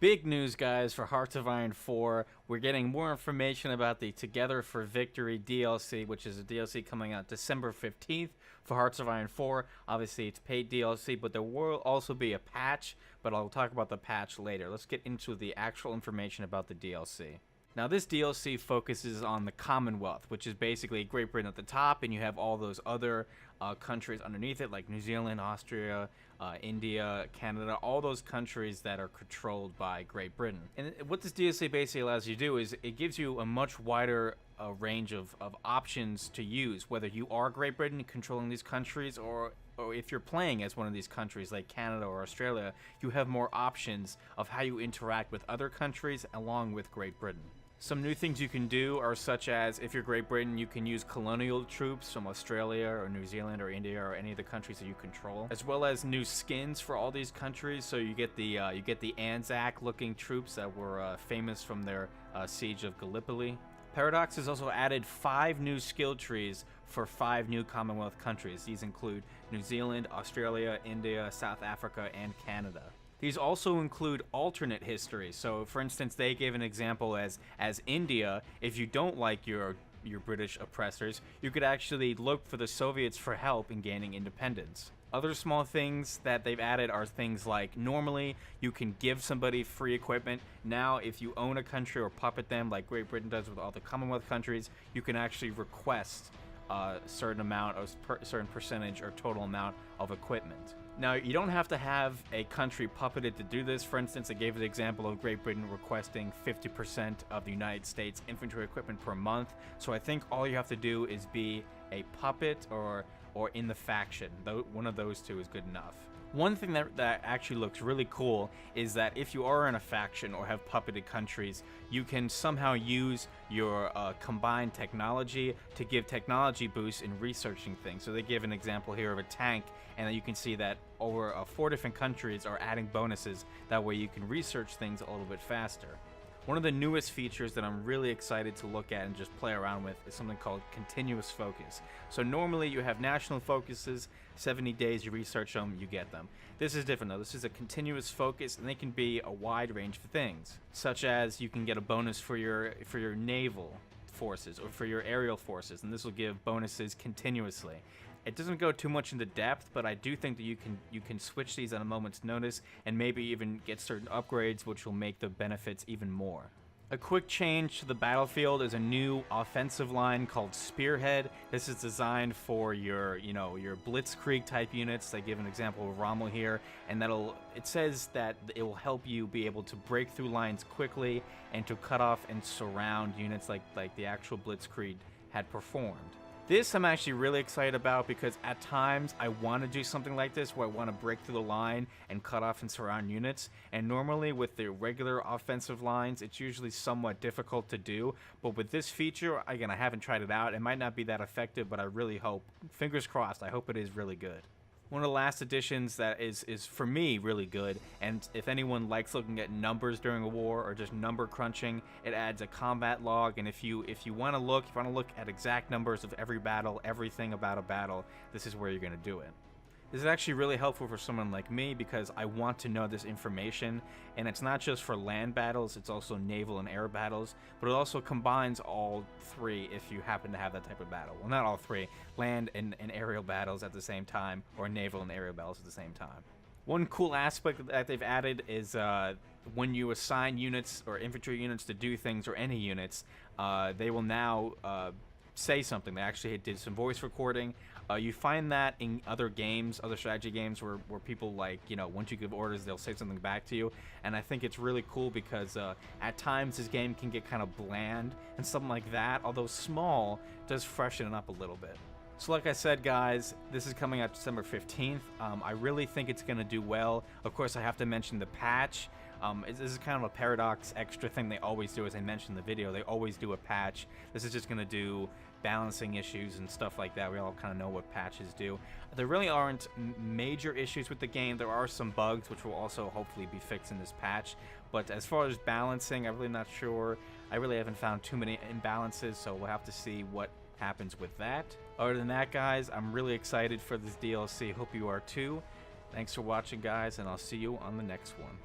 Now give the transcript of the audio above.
Big news, guys, for Hearts of Iron 4. We're getting more information about the Together for Victory DLC, which is a DLC coming out December 15th for Hearts of Iron 4. Obviously, it's paid DLC, but there will also be a patch, but I'll talk about the patch later. Let's get into the actual information about the DLC. Now, this DLC focuses on the Commonwealth, which is basically Great Britain at the top, and you have all those other countries underneath it, like New Zealand, Austria, India, Canada, all those countries that are controlled by Great Britain. And what this DLC basically allows you to do is it gives you a much wider range of options to use, whether you are Great Britain controlling these countries or if you're playing as one of these countries like Canada or Australia, you have more options of how you interact with other countries along with Great Britain. Some new things you can do are such as, if you're Great Britain, you can use colonial troops from Australia or New Zealand or India or any of the countries that you control, as well as new skins for all these countries. So you get the Anzac-looking troops that were famous from their siege of Gallipoli. Paradox has also added 5 new skill trees for 5 new Commonwealth countries. These include New Zealand, Australia, India, South Africa, and Canada. These also include alternate history. So, for instance, they gave an example as India. If you don't like your British oppressors, you could actually look for the Soviets for help in gaining independence. Other small things that they've added are things like, normally you can give somebody free equipment. Now, if you own a country or puppet them, like Great Britain does with all the Commonwealth countries, you can actually request a certain amount, or certain percentage or total amount of equipment. Now, you don't have to have a country puppeted to do this. For instance, I gave the example of Great Britain requesting 50% of the United States infantry equipment per month. So I think all you have to do is be a puppet or in the faction. One of those two is good enough. One thing that actually looks really cool is that if you are in a faction or have puppeted countries, you can somehow use your combined technology to give technology boosts in researching things. So they give an example here of a tank, and you can see that over 4 different countries are adding bonuses. That way you can research things a little bit faster. One of the newest features that I'm really excited to look at and just play around with is something called continuous focus. So normally you have national focuses, 70 days you research them, you get them. This is different though. This is a continuous focus, and they can be a wide range of things, such as you can get a bonus for your naval forces or for your aerial forces, and this will give bonuses continuously. It doesn't go too much into depth, but I do think that you can switch these at a moment's notice and maybe even get certain upgrades which will make the benefits even more. A quick change to the battlefield is a new offensive line called Spearhead. This is designed for your Blitzkrieg type units. I give an example of Rommel here, and it says that it will help you be able to break through lines quickly and to cut off and surround units like the actual Blitzkrieg had performed. This I'm actually really excited about because at times I want to do something like this where I want to break through the line and cut off and surround units, and normally with the regular offensive lines it's usually somewhat difficult to do, but with this feature, again, I haven't tried it out, it might not be that effective, but I really hope, fingers crossed, I hope it is really good. One of the last additions that is for me really good, and if anyone likes looking at numbers during a war or just number crunching, it adds a combat log, and if you want to look at exact numbers of every battle, everything about a battle, this is where you're going to do it. This is actually really helpful for someone like me because I want to know this information, and it's not just for land battles, it's also naval and air battles, but it also combines all 3 if you happen to have that type of battle. Well, not all 3, land and aerial battles at the same time, or naval and aerial battles at the same time. One cool aspect that they've added is when you assign units or infantry units to do things, or any units, they will now say something. They actually did some voice recording. You find that in other games, other strategy games, where people, like, once you give orders, they'll say something back to you, and I think it's really cool because at times this game can get kind of bland, and something like that, although small, does freshen it up a little bit. So like I said, guys, this is coming out December 15th. I really think it's going to do well. Of course, I have to mention the patch. This is kind of a Paradox extra thing they always do. As I mentioned in the video, they always do a patch. This is just going to do balancing issues and stuff like that. We all kind of know what patches do. There really aren't major issues with the game. There are some bugs which will also hopefully be fixed in this patch. But as far as balancing, I'm really not sure. I really haven't found too many imbalances, so we'll have to see what happens with that. Other than that, guys, I'm really excited for this DLC. Hope you are too. Thanks for watching, guys, and I'll see you on the next one.